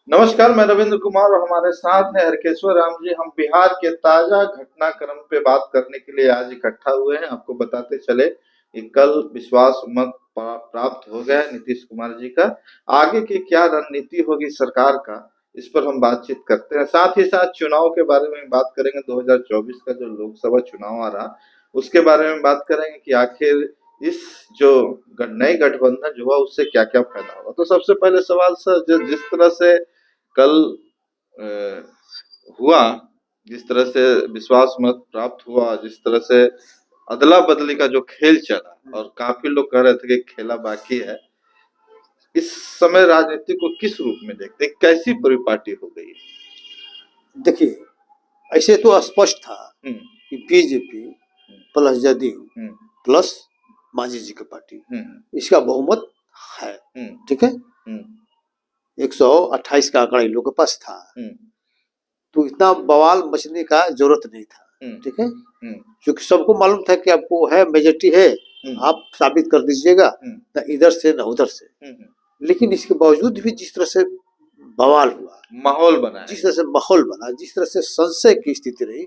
नमस्कार, मैं रविंद्र कुमार और हमारे साथ है हरकेश्वर राम जी। हम बिहार के ताजा घटनाक्रम पे बात करने के लिए आज इकट्ठा हुए हैं। आपको बताते चले कि कल विश्वास मत प्राप्त हो गया है नीतीश कुमार जी का। आगे की क्या रणनीति होगी सरकार का, इस पर हम बातचीत करते हैं। साथ ही साथ चुनाव के बारे में बात करेंगे। 2024 का जो लोकसभा चुनाव आ रहा, उसके बारे में बात करेंगे कि आखिर इस जो नई गठबंधन जो हुआ उससे क्या क्या फायदा होगा। तो सबसे पहले सवाल सर, जिस तरह से कल अ, हुआ, जिस तरह से विश्वास मत प्राप्त हुआ, जिस तरह से अदला बदली का जो खेल चला और काफी लोग कह रहे थे कि खेला बाकी है, इस समय राजनीति को किस रूप में देखते हैं, कैसी परिपाटी हो गई है? देखिए, ऐसे तो स्पष्ट था कि BJP plus JDU plus Manjhi ji की पार्टी, इसका बहुमत है। ठीक है, 128 का आंकड़ा इन लोगों के पास था, तो इतना बवाल मचने का जरूरत नहीं था। ठीक है, क्योंकि सबको मालूम था कि आपको है मेजोरिटी है, आप साबित कर दीजिएगा, न इधर से न उधर से। लेकिन इसके बावजूद भी जिस तरह से बवाल हुआ, माहौल बना, जिस तरह से माहौल बना, जिस तरह से संशय की स्थिति रही,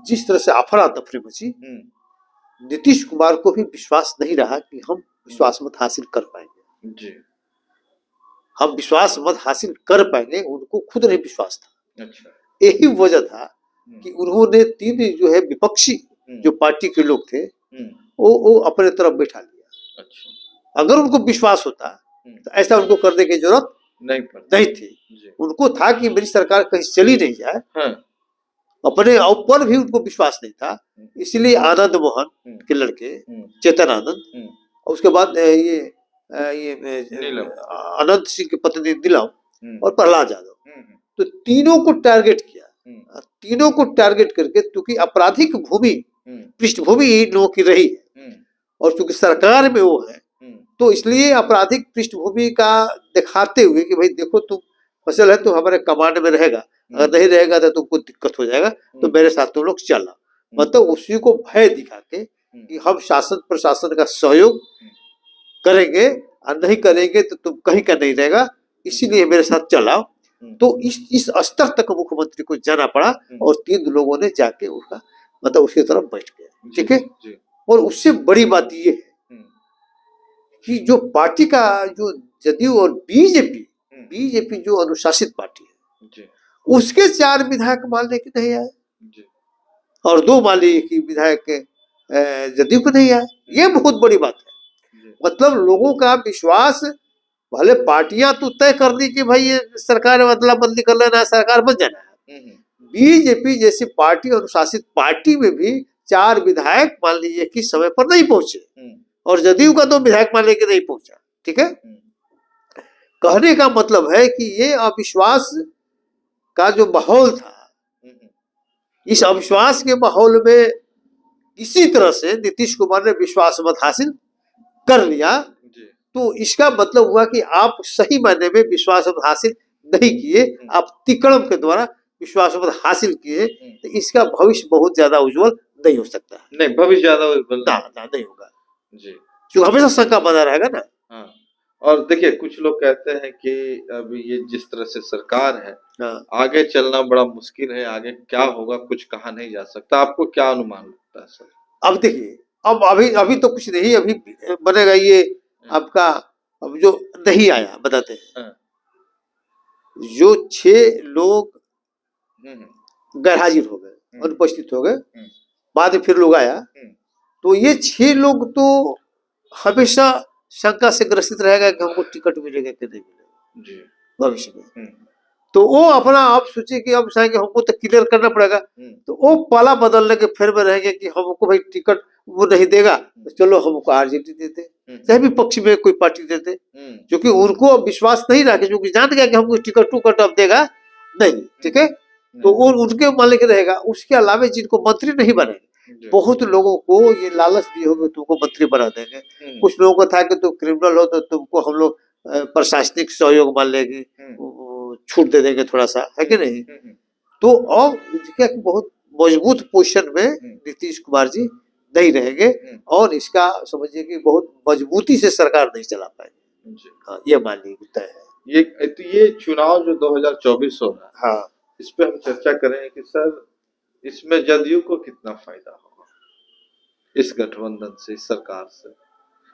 जिस तरह से अफरा तफरी मची, नीतीश कुमार को भी विश्वास नहीं रहा कि हम विश्वास मत हासिल कर पाएंगे। जी, हम विश्वास मत हासिल कर पाएंगे, उनको खुद नहीं विश्वास था। अच्छा, यही वजह था कि उन्होंने तीन जो है विपक्षी जो पार्टी के लोग थे वो अपने तरफ बैठा लिया। अच्छा, अगर उनको विश्वास होता तो ऐसा उनको करने की जरूरत नहीं थी। उनको था कि मेरी सरकार कहीं चली नहीं जाए, अपने ऊपर भी उनको विश्वास नहीं था। इसलिए आनंद मोहन के लड़के चेतन आनंद, उसके बाद ये अनंत सिंह की पत्नी नीलम और प्रहलाद यादव, तो तीनों को टारगेट किया। तीनों को टारगेट करके, क्योंकि आपराधिक भूमि पृष्ठभूमि इन लोगों की रही है और चूंकि सरकार में वो है, तो इसलिए आपराधिक पृष्ठभूमि का दिखाते हुए कि भाई देखो तुम फसल है तो हमारे कमांड में रहेगा, अगर नहीं रहेगा तो तुमको दिक्कत हो जाएगा, तो मेरे साथ तुम लोग चलना। मतलब उसी को भय दिखा के कि हम शासन प्रशासन का सहयोग करेंगे और नहीं करेंगे तो तुम कहीं का नहीं रहेगा, इसीलिए मेरे साथ चलाओ। तो इस स्तर तक मुख्यमंत्री को जाना पड़ा और तीन लोगों ने जाके उसका मतलब उसकी तरफ बैठ गया। ठीक है, और उससे बड़ी बात ये है कि जो पार्टी का जो जदयू और बीजेपी जो अनुशासित पार्टी है, उसके 4 विधायक मान लेके नहीं आए और 2 मान लीजिए कि विधायक जदयू को नहीं आए। ये बहुत बड़ी बात है। मतलब लोगों का विश्वास, भले पार्टियां तो तय कर दी कि भाई ये सरकार अदला बदली कर लेना है, सरकार बन जाना है, बीजेपी जैसी पार्टी अनुशासित पार्टी में भी 4 विधायक मान लीजिए कि समय पर नहीं पहुंचे और जदयू का 2 विधायक मान लेके नहीं पहुंचा। ठीक है, कहने का मतलब है कि ये अविश्वास का जो माहौल था, इस अविश्वास के माहौल में इसी तरह से नीतीश कुमार ने विश्वास मत हासिल कर लिया, तो इसका मतलब हुआ कि आप सही मायने में विश्वास मत हासिल नहीं किए, आप तिकड़म के द्वारा विश्वास मत हासिल किए, तो इसका भविष्य बहुत ज्यादा उज्जवल नहीं हो सकता है। नहीं, भविष्य ज्यादा उज्जवल नहीं होगा जी, क्योंकि हमेशा शंका बना रहेगा ना। हाँ, और देखिए कुछ लोग कहते हैं कि अब ये जिस तरह से सरकार है, आगे चलना बड़ा मुश्किल है, आगे क्या होगा कुछ कहा नहीं जा सकता। आपको क्या अनुमान लगता है सर? अब देखिए, अब अभी तो कुछ नहीं, अभी बनेगा ये आपका, अब जो नहीं आया बताते हैं, जो 6 लोग गैरहाजिर हो गए, अनुपस्थित हो गए, बाद में फिर लोग आया, तो ये 6 लोग तो हमेशा शंका से ग्रसित रहेगा कि हमको टिकट मिलेगा कि नहीं मिलेगा भविष्य में। तो वो अपना आप सोचे कि अब चाहे हमको तो क्लियर करना पड़ेगा, तो वो पाला बदलने के फेर में रहेंगे कि हमको भाई टिकट वो नहीं देगा तो चलो हमको आरजेडी देते, चाहे भी पक्ष में कोई पार्टी देते, क्योंकि उनको अब विश्वास नहीं रहा, क्योंकि जान गया कि हमको टिकट अब देगा नहीं। ठीक है, तो वो उनके मान के रहेगा। उसके अलावा जिनको मंत्री नहीं बने, बहुत लोगों को ये लालच दी होगी तुमको मंत्री बना देंगे। कुछ लोगों को था कि तुम क्रिमिनल हो तो तुमको हम लोग प्रशासनिक सहयोग मान लेंगे, छूट दे देंगे थोड़ा सा, है कि नहीं। तो और क्या बहुत मजबूत पोजीशन में नीतीश कुमार जी नहीं रहेंगे और इसका समझिए कि बहुत मजबूती से सरकार नहीं चला पाएंगे। हाँ, ये मान लीजिए तय है। ये चुनाव जो 2024 हो रहा है, हाँ, इस पे हम चर्चा करें कि सर इसमें जदयू को कितना फायदा होगा, इस गठबंधन से, इस सरकार से,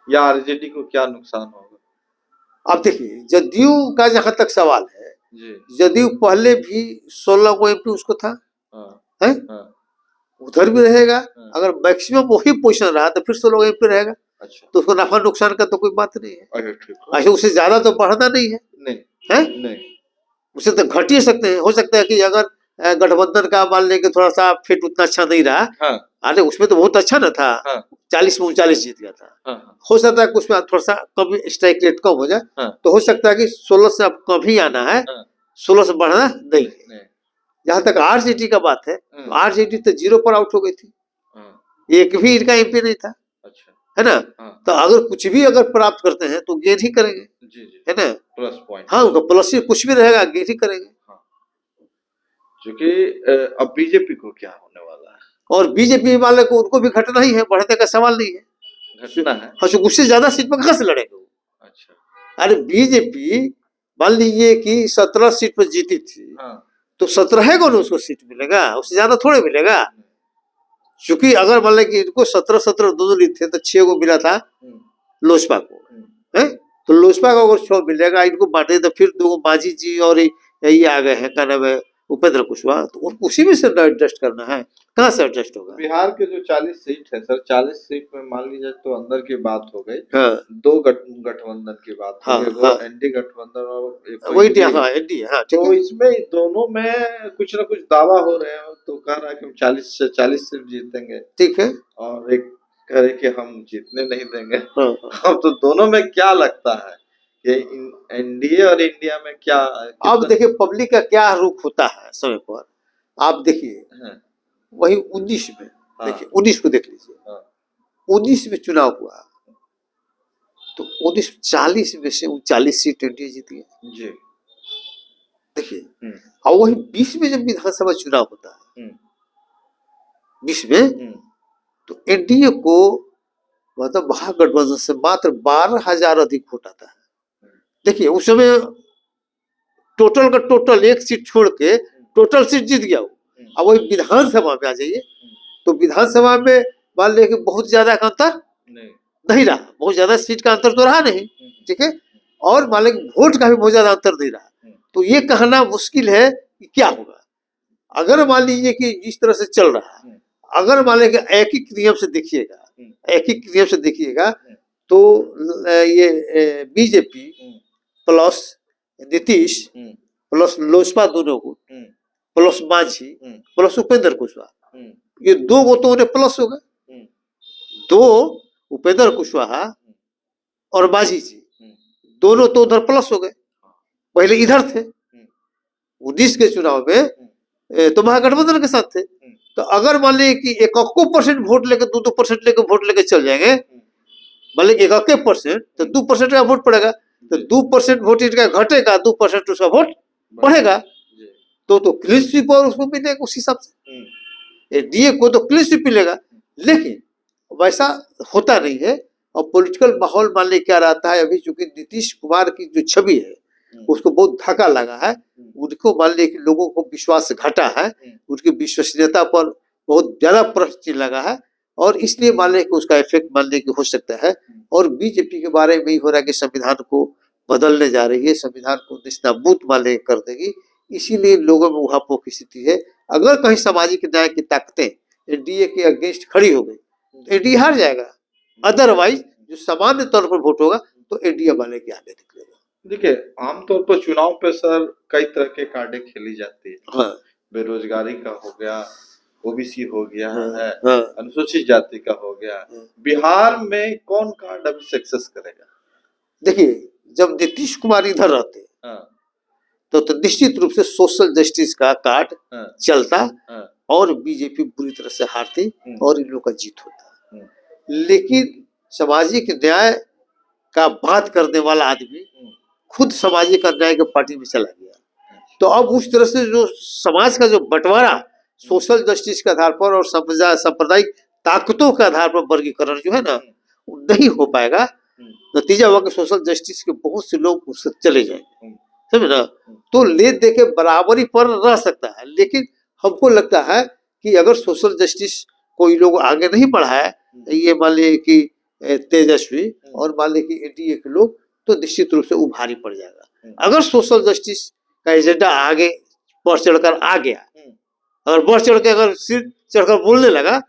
या आरजेडी को क्या नुकसान होगा? अब देखिए जदयू का जहां तक सवाल है, जी। जदयू पहले भी 16 को एमपी उसको था, हाँ, है हाँ, उधर भी रहेगा। हाँ। अगर मैक्सिमम वही पोजीशन रहा तो फिर 16 एमपी रहेगा, अच्छा, तो उसको नफा नुकसान का तो कोई बात नहीं है। अरे ठीक है। अच्छा, उससे ज्यादा तो बढ़ना नहीं है, नहीं, है नहीं, उससे तो घट ही सकते हैं। हो सकता है कि अगर गठबंधन का मान लें कि थोड़ा सा फिट उतना अच्छा नहीं रहा, हाँ, अरे उसमें तो बहुत अच्छा ना था, हाँ, 40 में 39 जीत गया था। हाँ, हाँ, हो सकता है कि उसमें थोड़ा सा कम स्ट्राइक रेट कम हो जाए, हाँ, तो हो सकता है कि 16 से अब कम ही आना है, हाँ, 16 से बढ़ना नहीं है। नहीं, जहां तक आरजेडी का बात है, तो हाँ, आरजेडी तो 0 पर आउट हो गई थी, हाँ, एक भी इनका एमपी नहीं था, अच्छा, है ना। हाँ, तो अगर कुछ भी अगर प्राप्त करते हैं तो गेन ही करेंगे, जी, जी, है ना। Plus point. हाँ, उनका प्लस ही कुछ भी रहेगा, गेन ही करेंगे। हाँ, क्योंकि अब बीजेपी को क्या होने वाला है? और बीजेपी वाले को उनको भी घटना ही है, बढ़ने का सवाल नहीं है। घटना है। हाँ, तो उससे ज्यादा सीट पर कहां से लड़ेंगे वो? अच्छा, अरे बीजेपी मान लीजिए कि 17 सीट पर जीती थी, हाँ, तो 17 को उसको सीट मिलेगा, उससे ज्यादा थोड़े मिलेगा। क्योंकि अगर मान लें कि इनको 17-17 दोनों लीड थे, तो 6 को मिला था लोजपा को, है। तो लोजपा को अगर 6 मिलेगा, इनको बांटे तो फिर 2 मांझी जी और ये आ गए हैं, क्या नाम है, उपेंद्र कुशवाहा, तो उसी में से एडजस्ट करना है, कहाँ से एडजस्ट होगा? बिहार के जो 40 सीट है सर, 40 सीट में मान लीजिए तो अंदर की बात हो गई, हाँ, 2 गठबंधन की बात हो हाँ, गई, वो हाँ, एनडी गठबंधन और एक वही एनडीए। हाँ, एनडीए, हाँ, ठीक तो है। इसमें दोनों में कुछ ना कुछ दावा हो रहे हैं, तो कह रहा है कि हम 40 से 40 सीट जीतेंगे, ठीक है। और एक कह रहे कि हम जीतने नहीं देंगे। हाँ, हाँ। अब तो दोनों में क्या लगता है कि एनडीए और इंडिया में क्या अब देखिए पब्लिक का क्या रुख होता है समय पर, आप देखिए हाँ, वही 19 में, हाँ, देखिए 19 को देख लीजिए, हाँ, 19 में चुनाव हुआ, तो 19 40 में से 39 सीट एनडीए जीती है, जी, देखिए। और वही 20 में जब विधानसभा चुनाव होता है, 20 में, तो एनडीए को मतलब महागठबंधन से मात्र 12,000 अधिक वोट आता है। देखिए उस समय टोटल का टोटल एक सीट छोड़ के टोटल सीट जीत गया वो। अब वही विधानसभा में आ जाइए, तो विधानसभा में मान लिया कि बहुत ज्यादा का अंतर नहीं रहा, बहुत ज्यादा सीट का अंतर तो रहा नहीं, ठीक है। और मान लिया वोट का भी बहुत ज्यादा अंतर नहीं रहा, तो ये कहना मुश्किल है कि क्या होगा। अगर मान लीजिए कि जिस तरह से चल रहा है, अगर मान लिया कि एक ही नियम से देखिएगा, एक ही नियम से देखिएगा, तो ये BJP plus Nitish plus Lojpa दोनों को प्लस मांझी प्लस उपेंद्र कुशवाहा, ये 2 वो तो उन्हें प्लस हो गए, 2 उपेंद्र कुशवाहा और मांझी जी दोनों तो उधर प्लस हो गए, पहले इधर थे। 19 के चुनाव में तो महागठबंधन के साथ थे। तो अगर मान लीजिए कि 1% वोट लेकर 2% लेकर वोट लेकर चल जाएंगे, मान लीजिए 1% तो 2% का वोट पड़ेगा, तो 2% वोट इनका घटेगा, 2% उसका वोट बढ़ेगा, तो क्लीन स्वीप और उसको मिलेगा उस हिसाब से, एनडीए को तो क्लीन स्वीप मिलेगा। लेकिन वैसा होता नहीं है, और पॉलिटिकल माहौल मान लीजिए क्या रहता है अभी, चूंकि नीतीश कुमार की जो छवि है उसको बहुत धक्का लगा है, उनको मान लीजिए कि लोगों को विश्वास घटा है, उनकी विश्वसनीयता पर बहुत ज्यादा प्रश्न लगा है, और इसलिए मान लीजिए कि उसका इफेक्ट मान लीजिए कि हो सकता है। और बीजेपी के बारे में ही हो रहा है कि संविधान को बदलने जा रही है, संविधान को निस्ताबूत मान लीजिए कर देगी, इसीलिए लोगों में उहापोह की स्थिति है। अगर कहीं सामाजिक न्याय की ताकतें एनडीए के अगेंस्ट खड़ी हो गई तो एनडीए हार जाएगा, अदरवाइज जो सामान्य तौर पर वोट होगा तो एनडीए वाले के आगे निकलेगा। देखिए आमतौर पर चुनाव पे सर कई तरह के कार्डें खेली जाती है। हाँ, बेरोजगारी का हो गया, ओबीसी हो गया है, हाँ, अनुसूचित जाति का हो गया। बिहार में कौन कार्ड अभी सक्सेस करेगा? देखिए जब नीतीश कुमार इधर रहते तो निश्चित रूप से सोशल जस्टिस का कार्ड चलता, और बीजेपी बुरी तरह से हारती और इन लोगों का जीत होता। लेकिन सामाजिक न्याय का बात करने वाला आदमी खुद सामाजिक अन्याय के पार्टी में चला गया, तो अब उस तरह से जो समाज का जो बंटवारा सोशल जस्टिस के आधार पर और सांप्रदायिक ताकतों के आधार पर वर्गीकरण जो है ना, नहीं हो पाएगा। नतीजा हुआ कि सोशल जस्टिस के बहुत से लोग उससे चले जाएंगे, समझे ना। तो ले दे के बराबरी पर रह सकता है, लेकिन हमको लगता है कि अगर सोशल जस्टिस कोई लोग आगे नहीं बढ़ाए, ये मान लीजिए कि तेजस्वी और मान लीजिए कि एनडीए के लोग, तो निश्चित रूप से उभारी पड़ जाएगा। अगर सोशल जस्टिस का एजेंडा आगे बढ़ चढ़कर आ गया, अगर बढ़ चढ़ के अगर सिर चढ़कर बोलने लगा,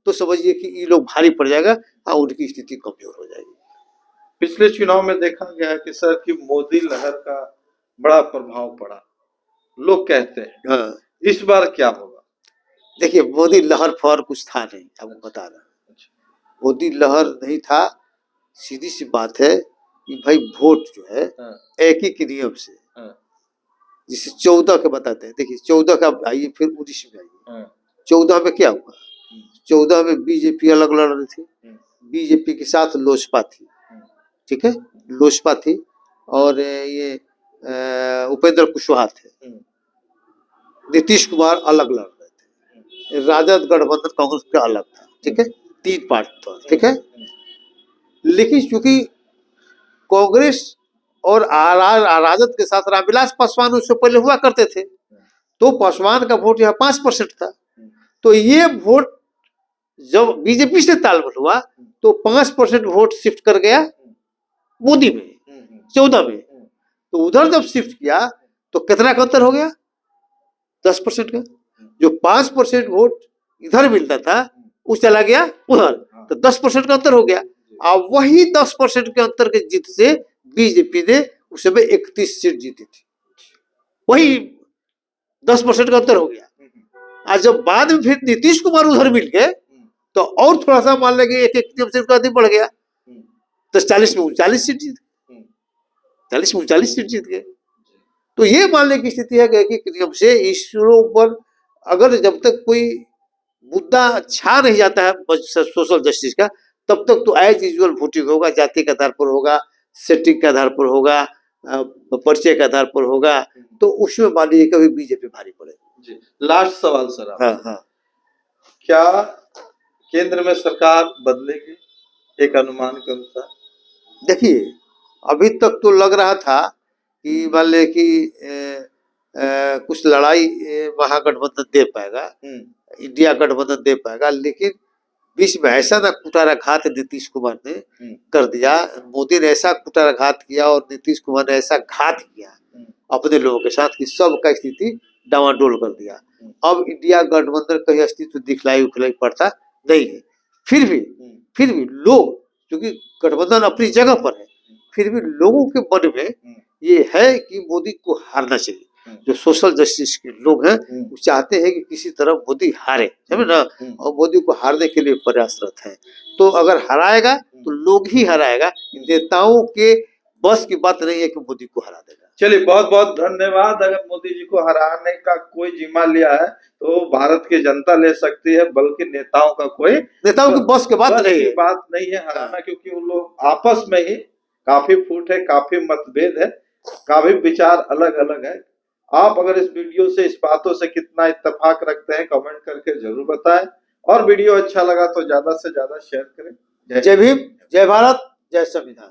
तो समझिए कि ये लोग भारी पड़ जाएगा और उनकी स्थिति कमजोर हो जाएगी। पिछले चुनाव में देखा गया है कि सर की मोदी लहर का बड़ा प्रभाव पड़ा, लोग कहते हैं। हाँ। इस बार क्या होगा? देखिए, मोदी लहर फहर कुछ था नहीं, आपको बता रहा हूं। मोदी लहर नहीं था, सीधी सी बात है कि भाई वोट जो है एक ही के नियम से, जिसे 14 के बताते हैं। देखिए 14 का आइए, फिर 19 में आइए। 14 में क्या हुआ? 14 में बीजेपी अलग लड़ रही थी, बीजेपी के साथ लोजपा थी, ठीक है, लोजपा थी, और ये उपेंद्र कुशवाहा थे, नीतीश कुमार अलग लड़ रहे थे, राजद गठबंधन कांग्रेस का अलग था, ठीक है, 3 पार्टी था, ठीक है। लेकिन चूंकि कांग्रेस और राजद के साथ रामविलास पासवान उससे पहले हुआ करते थे, तो पासवान का वोट यहाँ 5% था। तो ये वोट जब बीजेपी से तालमेल हुआ तो 5% वोट शिफ्ट कर गया मोदी में 14 में। तो उधर जब शिफ्ट किया तो कितना का अंतर हो गया? 10% का। जो 5% वोट इधर मिलता था वो चला गया उधर, तो 10% का अंतर हो गया। अब वही 10% के अंतर के जीत से बीजेपी ने उस समय 31 सीट जीती थी, वही 10% का अंतर हो गया। आज जब बाद में फिर नीतीश कुमार उधर मिल गए तो और थोड़ा सा मान लेंगे 1-1 का अधिक बढ़ गया, तो 40 में 39 सीट जीत गए, 40 में 39 सीट जीत गए। तो ये मानने की स्थिति है कि नियम से इश्यूरों पर अगर जब तक कोई मुद्दा छा नहीं जाता है सोशल जस्टिस का, तब तक तो एज यूजुअल वोटिंग होगा, जाति के आधार पर होगा, सेटिंग के आधार पर होगा, परिचय के आधार पर होगा, तो उसमें मान लीजिए कभी बीजेपी भारी पड़ेगी। लास्ट सवाल सर, हाँ, क्या केंद्र में सरकार बदलेगी एक अनुमान के अनुसार? देखिए, अभी तक तो लग रहा था कि मान ले कि कुछ लड़ाई महागठबंधन दे पाएगा, इंडिया गठबंधन दे पाएगा, लेकिन बीच में ऐसा ना कुठाराघात नीतीश कुमार ने कर दिया, मोदी ने ऐसा कुठाराघात किया और नीतीश कुमार ने ऐसा घात किया अपने लोगों के साथ कि सबका स्थिति डामाडोल कर दिया। अब इंडिया गठबंधन कहीं अस्तित्व दिखलाई उखलाई पड़ता नहीं है। फिर भी लोग, क्योंकि गठबंधन अपनी जगह पर है, फिर भी लोगों के मन में ये है कि मोदी को हारना चाहिए। जो सोशल जस्टिस के लोग हैं वो चाहते हैं कि किसी तरह मोदी हारे, समझे ना, और मोदी को हारने के लिए प्रयासरत है। तो अगर हराएगा तो लोग ही हराएगा, नेताओं के बस की बात नहीं है कि मोदी को हरा देगा। चलिए, बहुत बहुत धन्यवाद। अगर मोदी जी को हराने का कोई जिम्मा लिया है तो भारत की जनता ले सकती है, बल्कि नेताओं की बस की बात नहीं है हराना, क्योंकि उन लोग आपस में ही काफी फूट है, काफी मतभेद है, काफी विचार अलग अलग है। आप अगर इस वीडियो से, इस बातों से कितना इत्तेफाक रखते हैं कमेंट करके जरूर बताएं, और वीडियो अच्छा लगा तो ज्यादा से ज्यादा शेयर करें। जय भीम, जय भारत, जय संविधान।